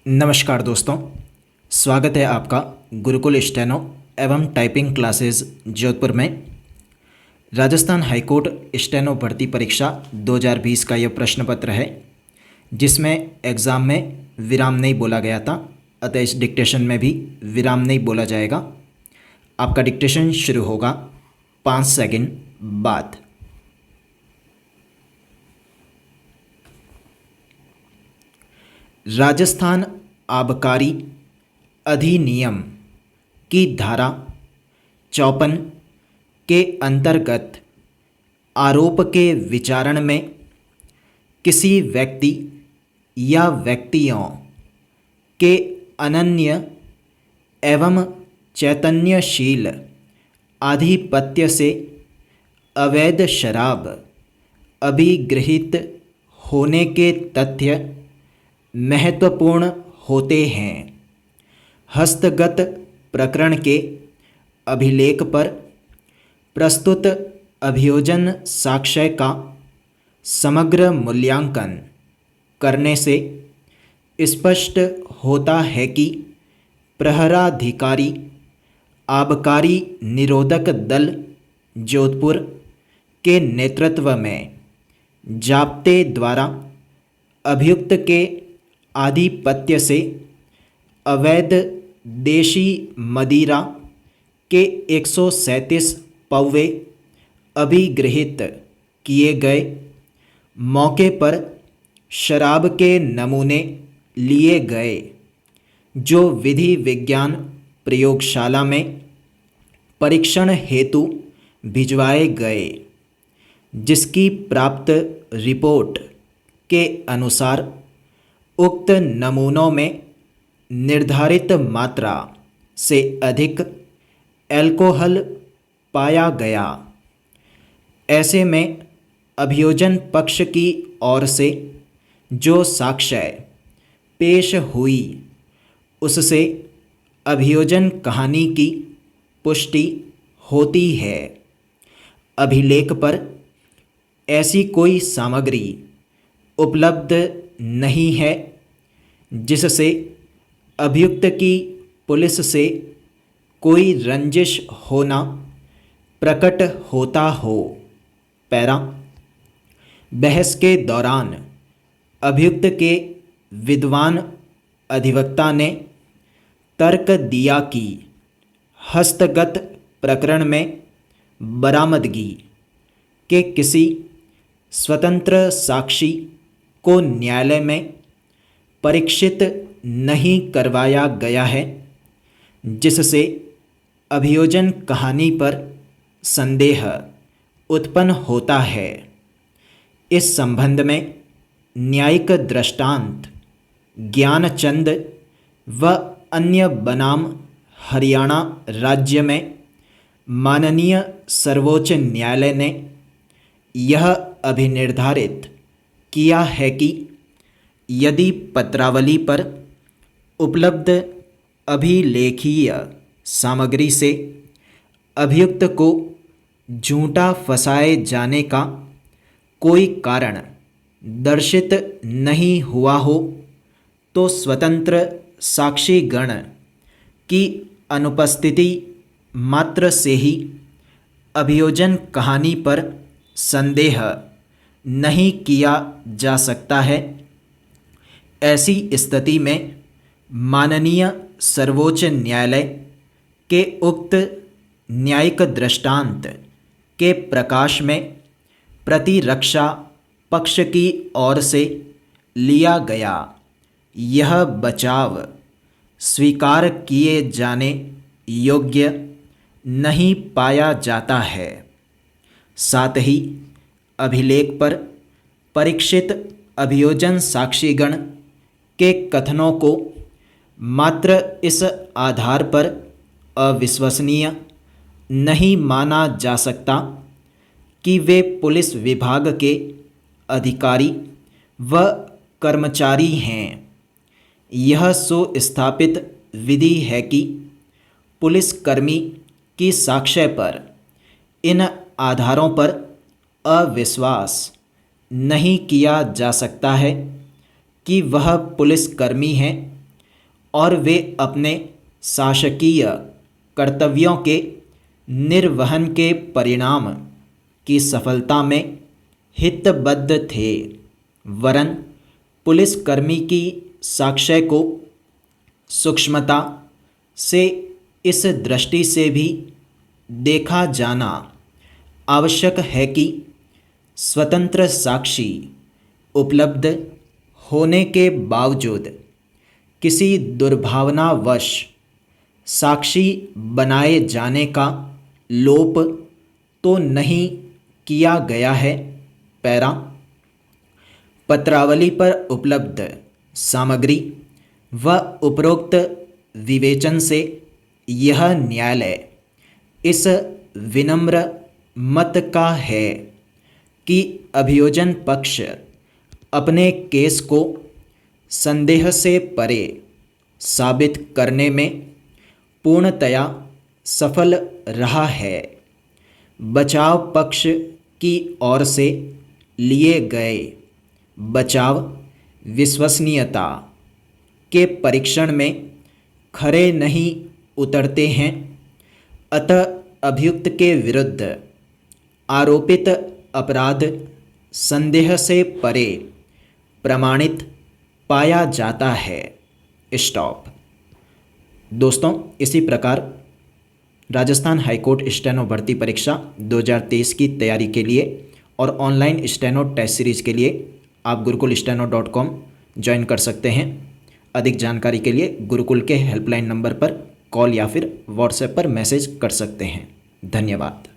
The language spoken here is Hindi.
नमस्कार दोस्तों, स्वागत है आपका गुरुकुल स्टेनो एवं टाइपिंग क्लासेस जोधपुर में। राजस्थान हाईकोर्ट स्टेनो भर्ती परीक्षा 2020 का यह प्रश्न पत्र है जिसमें एग्ज़ाम में विराम नहीं बोला गया था, अतः इस डिक्टेशन में भी विराम नहीं बोला जाएगा। आपका डिक्टेशन शुरू होगा 5 सेकंड बाद। राजस्थान आबकारी अधिनियम की धारा 54 के अंतर्गत आरोप के विचारण में किसी व्यक्ति या व्यक्तियों के अनन्य एवं चैतन्यशील आधिपत्य से अवैध शराब अभिगृहित होने के तथ्य महत्वपूर्ण होते हैं। हस्तगत प्रकरण के अभिलेख पर प्रस्तुत अभियोजन साक्ष्य का समग्र मूल्यांकन करने से स्पष्ट होता है कि प्रहराधिकारी आबकारी निरोधक दल जोधपुर के नेतृत्व में जाप्ते द्वारा अभियुक्त के आधिपत्य से अवैध देशी मदिरा के 137 पौवे अभिगृहित किए गए। मौके पर शराब के नमूने लिए गए जो विधि विज्ञान प्रयोगशाला में परीक्षण हेतु भिजवाए गए, जिसकी प्राप्त रिपोर्ट के अनुसार उक्त नमूनों में निर्धारित मात्रा से अधिक अल्कोहल पाया गया। ऐसे में अभियोजन पक्ष की ओर से जो साक्ष्य पेश हुई उससे अभियोजन कहानी की पुष्टि होती है। अभिलेख पर ऐसी कोई सामग्री उपलब्ध नहीं है जिससे अभियुक्त की पुलिस से कोई रंजिश होना प्रकट होता हो। पैरा बहस के दौरान अभियुक्त के विद्वान अधिवक्ता ने तर्क दिया कि हस्तगत प्रकरण में बरामदगी के किसी स्वतंत्र साक्षी को न्यायालय में परीक्षित नहीं करवाया गया है, जिससे अभियोजन कहानी पर संदेह उत्पन्न होता है। इस संबंध में न्यायिक दृष्टांत ज्ञानचंद व अन्य बनाम हरियाणा राज्य में माननीय सर्वोच्च न्यायालय ने यह अभिनिर्धारित किया है कि यदि पत्रावली पर उपलब्ध अभिलेखीय सामग्री से अभियुक्त को झूठा फंसाए जाने का कोई कारण दर्शित नहीं हुआ हो तो स्वतंत्र साक्षीगण की अनुपस्थिति मात्र से ही अभियोजन कहानी पर संदेह नहीं किया जा सकता है। ऐसी स्थिति में माननीय सर्वोच्च न्यायालय के उक्त न्यायिक दृष्टांत के प्रकाश में प्रतिरक्षा पक्ष की ओर से लिया गया यह बचाव स्वीकार किए जाने योग्य नहीं पाया जाता है। साथ ही अभिलेख पर परीक्षित अभियोजन साक्षीगण के कथनों को मात्र इस आधार पर अविश्वसनीय नहीं माना जा सकता कि वे पुलिस विभाग के अधिकारी व कर्मचारी हैं। यह सुस्थापित विधि है कि पुलिसकर्मी की साक्ष्य पर इन आधारों पर अविश्वास नहीं किया जा सकता है कि वह पुलिसकर्मी हैं और वे अपने शासकीय कर्तव्यों के निर्वहन के परिणाम की सफलता में हितबद्ध थे, वरन पुलिसकर्मी की साक्ष्य को सूक्ष्मता से इस दृष्टि से भी देखा जाना आवश्यक है कि स्वतंत्र साक्षी उपलब्ध होने के बावजूद किसी दुर्भावनावश साक्षी बनाए जाने का लोप तो नहीं किया गया है। पैरा, पत्रावली पर उपलब्ध सामग्री व उपरोक्त विवेचन से यह न्यायालय इस विनम्र मत का है कि अभियोजन पक्ष अपने केस को संदेह से परे साबित करने में पूर्णतया सफल रहा है। बचाव पक्ष की ओर से लिए गए बचाव विश्वसनीयता के परीक्षण में खरे नहीं उतरते हैं, अतः अभियुक्त के विरुद्ध आरोपित अपराध संदेह से परे प्रमाणित पाया जाता है। स्टॉप। दोस्तों, इसी प्रकार राजस्थान हाईकोर्ट स्टेनो भर्ती परीक्षा 2023 की तैयारी के लिए और ऑनलाइन स्टेनो टेस्ट सीरीज के लिए आप gurukulsteno.com ज्वाइन कर सकते हैं। अधिक जानकारी के लिए गुरुकुल के हेल्पलाइन नंबर पर कॉल या फिर व्हाट्सएप पर मैसेज कर सकते हैं। धन्यवाद।